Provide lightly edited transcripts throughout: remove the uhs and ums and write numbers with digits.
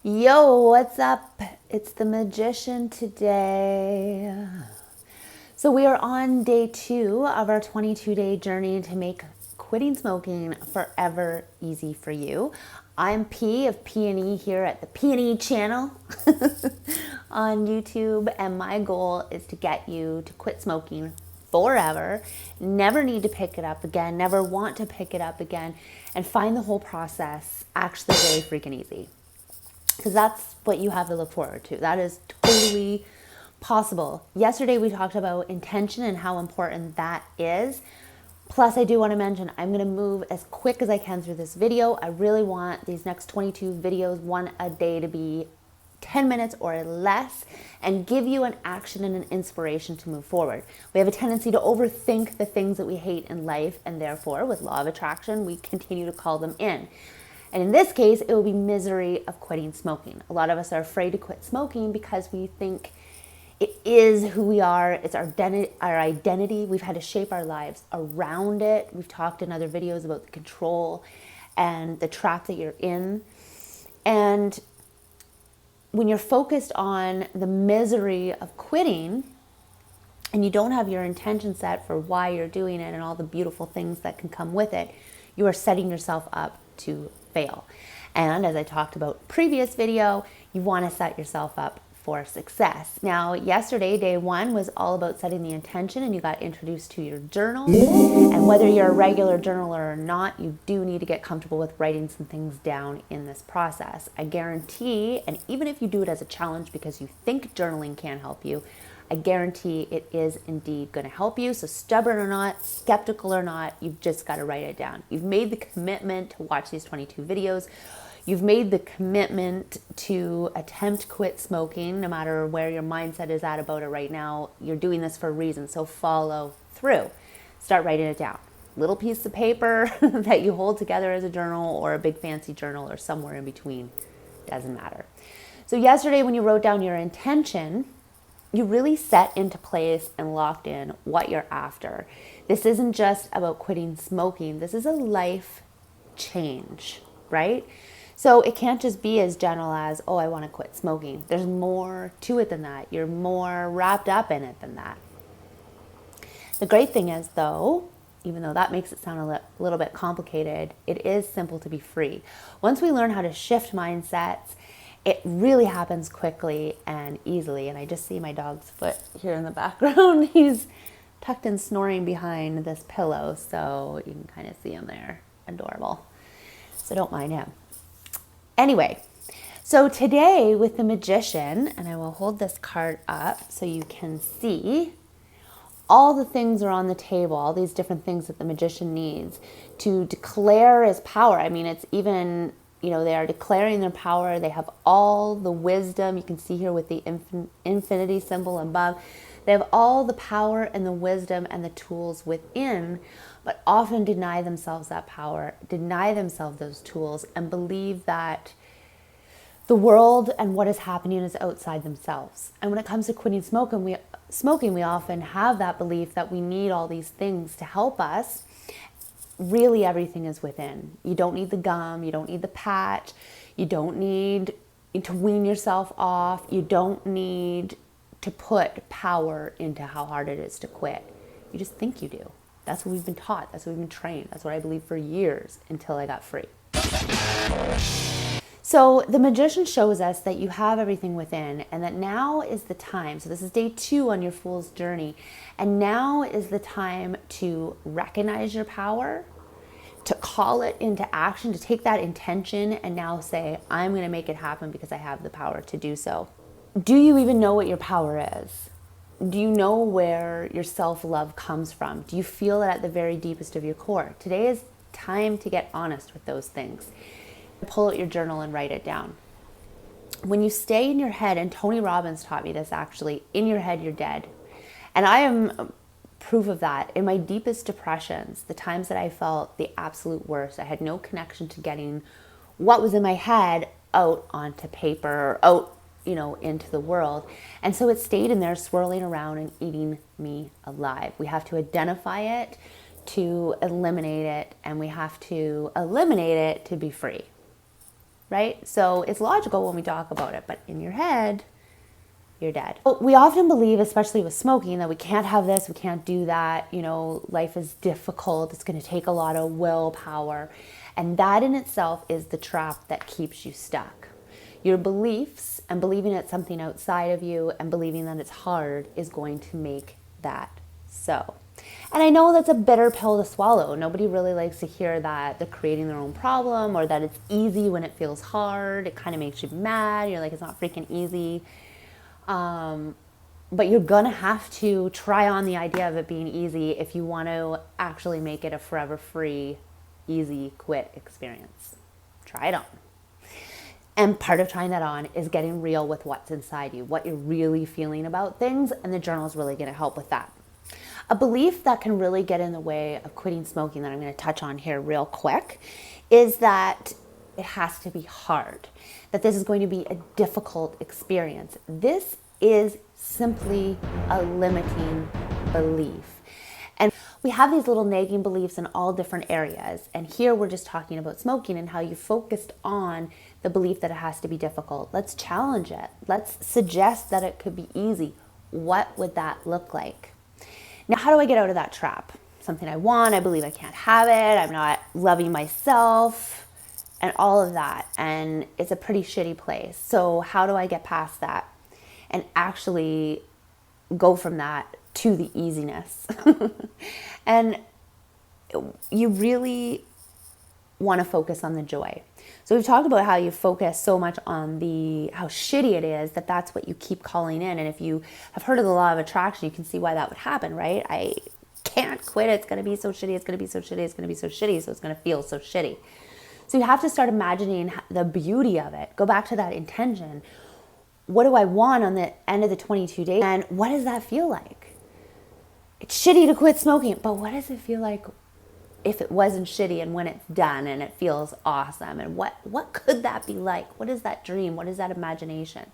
Yo, what's up? It's the magician today. So we are on day 2 of our 22-day journey to make quitting smoking forever easy for you. I'm P of P&E here at the P&E channel on YouTube, and my goal is to get you to quit smoking forever, never need to pick it up again, never want to pick it up again, and find the whole process actually very freaking easy. Because that's what you have to look forward to. That is totally possible. Yesterday we talked about intention and how important that is. Plus, I do want to mention I'm going to move as quick as I can through this video. I really want these next 22 videos, one a day, to be 10 minutes or less and give you an action and an inspiration to move forward. We have a tendency to overthink the things that we hate in life, and therefore, with law of attraction, we continue to call them in. And in this case, it will be misery of quitting smoking. A lot of us are afraid to quit smoking because we think it is who we are. It's our identity. We've had to shape our lives around it. We've talked in other videos about the control and the trap that you're in. And when you're focused on the misery of quitting and you don't have your intention set for why you're doing it and all the beautiful things that can come with it, you are setting yourself up to fail. And as I talked about previous video, you want to set yourself up for success. Now, yesterday, day 1 was all about setting the intention, and you got introduced to your journal. And whether you're a regular journaler or not, you do need to get comfortable with writing some things down in this process. I guarantee, and even if you do it as a challenge because you think journaling can help you, I guarantee it is indeed going to help you. So stubborn or not, skeptical or not, you've just got to write it down. You've made the commitment to watch these 22 videos. You've made the commitment to attempt quit smoking, no matter where your mindset is at about it right now. You're doing this for a reason, so follow through. Start writing it down. Little piece of paper that you hold together as a journal, or a big fancy journal, or somewhere in between. Doesn't matter. So yesterday when you wrote down your intention, you really set into place and locked in what you're after. This isn't just about quitting smoking. This is a life change, right? So it can't just be as general as, oh, I want to quit smoking. There's more to it than that. You're more wrapped up in it than that. The great thing is, though, even though that makes it sound a little bit complicated, it is simple to be free. Once we learn how to shift mindsets, it really happens quickly and easily. And I just see my dog's foot here in the background. He's tucked and snoring behind this pillow, so you can kind of see him there. Adorable. So don't mind him. Anyway, so today with the magician, and I will hold this card up so you can see, all the things are on the table, all these different things that the magician needs to declare his power. I mean, it's even, they are declaring their power. They have all the wisdom. You can see here with the infinity symbol above. They have all the power and the wisdom and the tools within, but often deny themselves that power, deny themselves those tools, and believe that the world and what is happening is outside themselves. And when it comes to quitting smoking, we often have that belief that we need all these things to help us. Really, everything is within. You don't need the gum, you don't need the patch, you don't need to wean yourself off, you don't need to put power into how hard it is to quit. You just think you do. That's what we've been taught. That's what we've been trained. That's what I believed for years until I got free. So the magician shows us that you have everything within, and that now is the time. So this is day 2 on your fool's journey. And now is the time to recognize your power, to call it into action, to take that intention and now say, I'm going to make it happen because I have the power to do so. Do you even know what your power is? Do you know where your self-love comes from? Do you feel it at the very deepest of your core? Today is time to get honest with those things. Pull out your journal and write it down. When you stay in your head, and Tony Robbins taught me this actually, in your head you're dead. And I am proof of that. In my deepest depressions, the times that I felt the absolute worst, I had no connection to getting what was in my head out onto paper or out into the world. And so it stayed in there swirling around and eating me alive. We have to identify it to eliminate it, and we have to eliminate it to be free. right? So it's logical when we talk about it, but in your head, you're dead. We often believe, especially with smoking, that we can't have this, we can't do that. You know, life is difficult. It's going to take a lot of willpower. And that in itself is the trap that keeps you stuck. Your beliefs and believing it's something outside of you and believing that it's hard is going to make that so. And I know that's a bitter pill to swallow. Nobody really likes to hear that they're creating their own problem or that it's easy when it feels hard. It kind of makes you mad. You're like, it's not freaking easy. But you're gonna have to try on the idea of it being easy if you want to actually make it a forever free, easy quit experience. Try it on. And part of trying that on is getting real with what's inside you, what you're really feeling about things, and the journal is really gonna help with that. A belief that can really get in the way of quitting smoking that I'm gonna touch on here real quick is that it has to be hard, that this is going to be a difficult experience. This is simply a limiting belief. And we have these little nagging beliefs in all different areas. And here we're just talking about smoking and how you focused on the belief that it has to be difficult. Let's challenge it. Let's suggest that it could be easy. What would that look like? Now, how do I get out of that trap? Something I want, I believe I can't have it, I'm not loving myself, and all of that. And it's a pretty shitty place. So how do I get past that and actually go from that to the easiness? And you really want to focus on the joy. So we've talked about how you focus so much on how shitty it is, that's what you keep calling in. And if you have heard of the law of attraction, you can see why that would happen, right? I can't quit. It's going to be so shitty. It's going to be so shitty. It's going to be so shitty. So it's going to feel so shitty. So you have to start imagining the beauty of it. Go back to that intention. What do I want on the end of the 22 days? And what does that feel like? It's shitty to quit smoking, but what does it feel like if it wasn't shitty and when it's done and it feels awesome? And what could that be like? What is that dream? What is that imagination?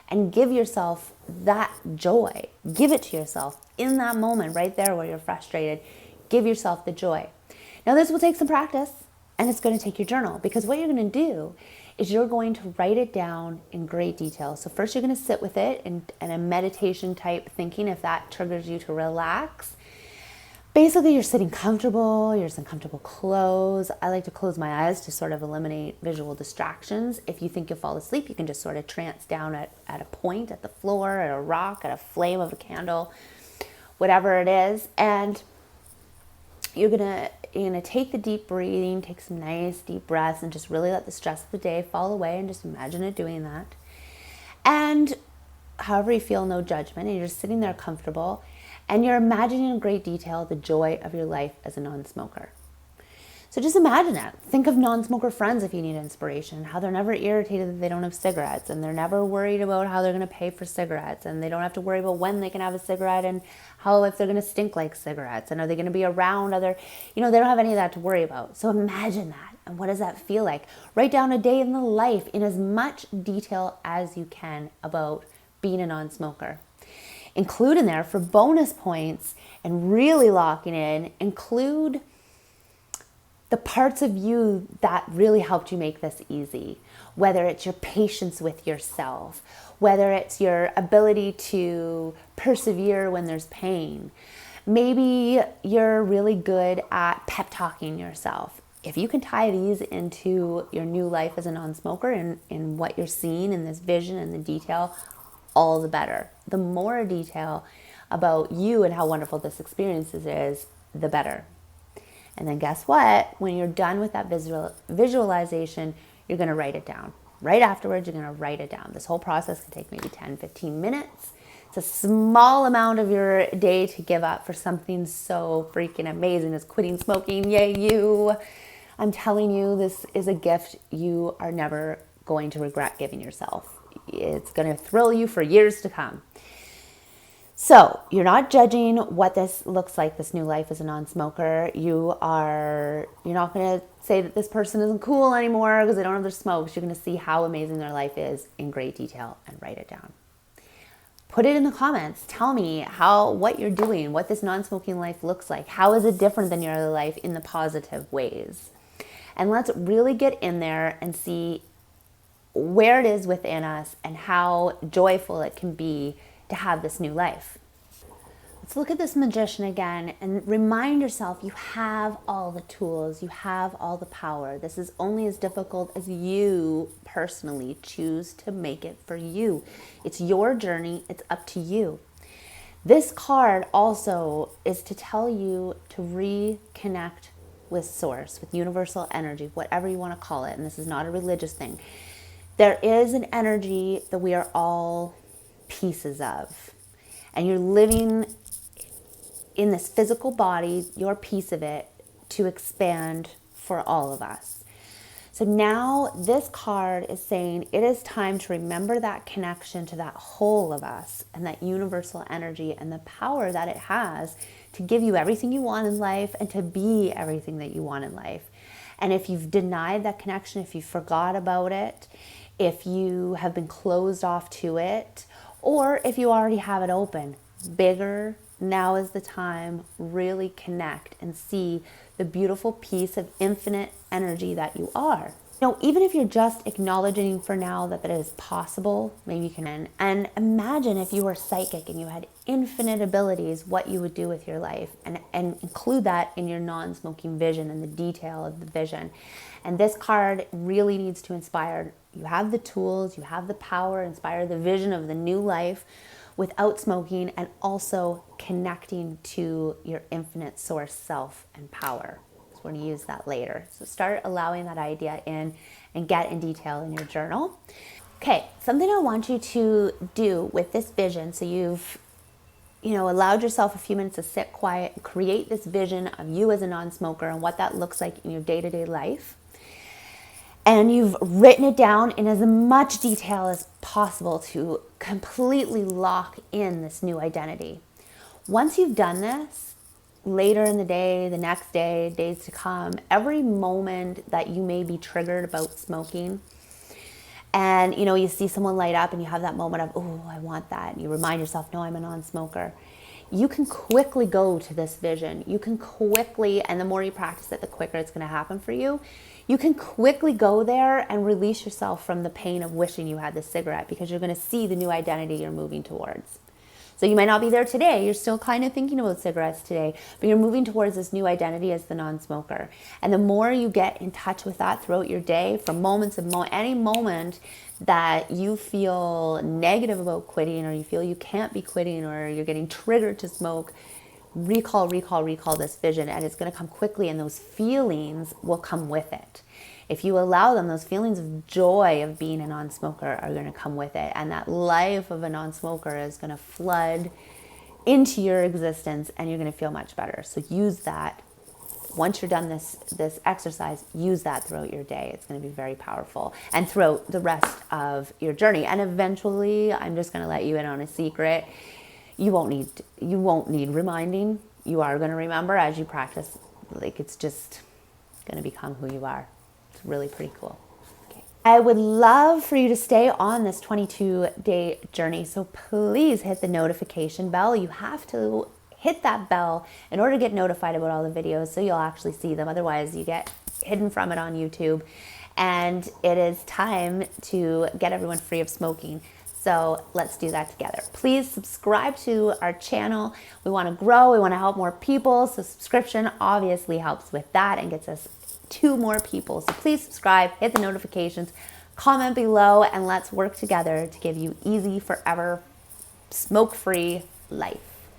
And give yourself that joy. Give it to yourself in that moment right there where you're frustrated. Give yourself the joy. Now this will take some practice. And it's going to take your journal, because what you're going to do is you're going to write it down in great detail. So first you're going to sit with it in a meditation type thinking, if that triggers you to relax. Basically, you're sitting comfortable, you're in comfortable clothes. I like to close my eyes to sort of eliminate visual distractions. If you think you'll fall asleep, you can just sort of trance down at a point, at the floor, at a rock, at a flame of a candle, whatever it is. And you're gonna take the deep breathing, take some nice deep breaths, and just really let the stress of the day fall away, and just imagine it doing that. And however you feel, no judgment, and you're just sitting there comfortable, and you're imagining in great detail the joy of your life as a non-smoker. So just imagine it. Think of non-smoker friends if you need inspiration, how they're never irritated that they don't have cigarettes, and they're never worried about how they're going to pay for cigarettes, and they don't have to worry about when they can have a cigarette and how, if they're going to stink like cigarettes, and are they going to be around other, they don't have any of that to worry about. So imagine that. And what does that feel like? Write down a day in the life in as much detail as you can about being a non-smoker. Include in there, for bonus points and really locking in, include the parts of you that really helped you make this easy, whether it's your patience with yourself, whether it's your ability to persevere when there's pain. Maybe you're really good at pep talking yourself. If you can tie these into your new life as a non-smoker and in what you're seeing in this vision and the detail, all the better. The more detail about you and how wonderful this experience is, the better. And then guess what? When you're done with that visualization, you're going to write it down. Right afterwards, you're going to write it down. This whole process can take maybe 10, 15 minutes. It's a small amount of your day to give up for something so freaking amazing as quitting smoking. Yay, you. I'm telling you, this is a gift you are never going to regret giving yourself. It's going to thrill you for years to come. So you're not judging what this looks like, this new life as a non-smoker. You're not going to say that this person isn't cool anymore because they don't have their smokes. You're going to see how amazing their life is in great detail and write it down. Put it in the comments. Tell me what you're doing, what this non-smoking life looks like. How is it different than your other life in the positive ways? And let's really get in there and see where it is within us and how joyful it can be to have this new life. Let's look at this magician again and remind yourself you have all the tools, you have all the power. This is only as difficult as you personally choose to make it for you. It's your journey, it's up to you. This card also is to tell you to reconnect with source, with universal energy, whatever you want to call it. And this is not a religious thing. There is an energy that we are all pieces of. And you're living in this physical body, your piece of it, to expand for all of us. So now this card is saying it is time to remember that connection to that whole of us and that universal energy and the power that it has to give you everything you want in life and to be everything that you want in life. And if you've denied that connection, if you forgot about it, if you have been closed off to it, or if you already have it open, bigger, now is the time, really connect and see the beautiful piece of infinite energy that you are. You know, even if you're just acknowledging for now that it is possible, maybe you can, and imagine if you were psychic and you had infinite abilities, what you would do with your life, and include that in your non-smoking vision and the detail of the vision. And this card really needs to inspire. You have the tools, you have the power, inspire the vision of the new life without smoking, and also connecting to your infinite source self and power. So we're going to use that later. So start allowing that idea in and get in detail in your journal. Okay, something I want you to do with this vision, so you've allowed yourself a few minutes to sit quiet and create this vision of you as a non-smoker and what that looks like in your day-to-day life. And you've written it down in as much detail as possible to completely lock in this new identity. Once you've done this, later in the day, the next day, days to come, every moment that you may be triggered about smoking, and you see someone light up and you have that moment of, oh, I want that, and you remind yourself, no, I'm a non-smoker. You can quickly go to this vision. You can quickly, and the more you practice it, the quicker it's going to happen for you. You can quickly go there and release yourself from the pain of wishing you had this cigarette, because you're going to see the new identity you're moving towards. So you might not be there today. You're still kind of thinking about cigarettes today, but you're moving towards this new identity as the non-smoker. And the more you get in touch with that throughout your day, from moments of any moment that you feel negative about quitting, or you feel you can't be quitting, or you're getting triggered to smoke, recall this vision, and it's going to come quickly, and those feelings will come with it. If you allow them, those feelings of joy of being a non-smoker are going to come with it, and that life of a non-smoker is going to flood into your existence, and you're going to feel much better. So use that. Once you're done this exercise, use that throughout your day. It's going to be very powerful, and throughout the rest of your journey. And eventually, I'm just going to let you in on a secret. You won't need reminding. You are going to remember as you practice. Like, it's just going to become who you are. It's really pretty cool. Okay. I would love for you to stay on this 22-day journey. So please hit the notification bell. You have to hit that bell in order to get notified about all the videos, so you'll actually see them. Otherwise, you get hidden from it on YouTube. And it is time to get everyone free of smoking. So let's do that together. Please subscribe to our channel. We want to grow. We want to help more people. So subscription obviously helps with that and gets us to more people. So please subscribe, hit the notifications, comment below, and let's work together to give you easy, forever, smoke-free life.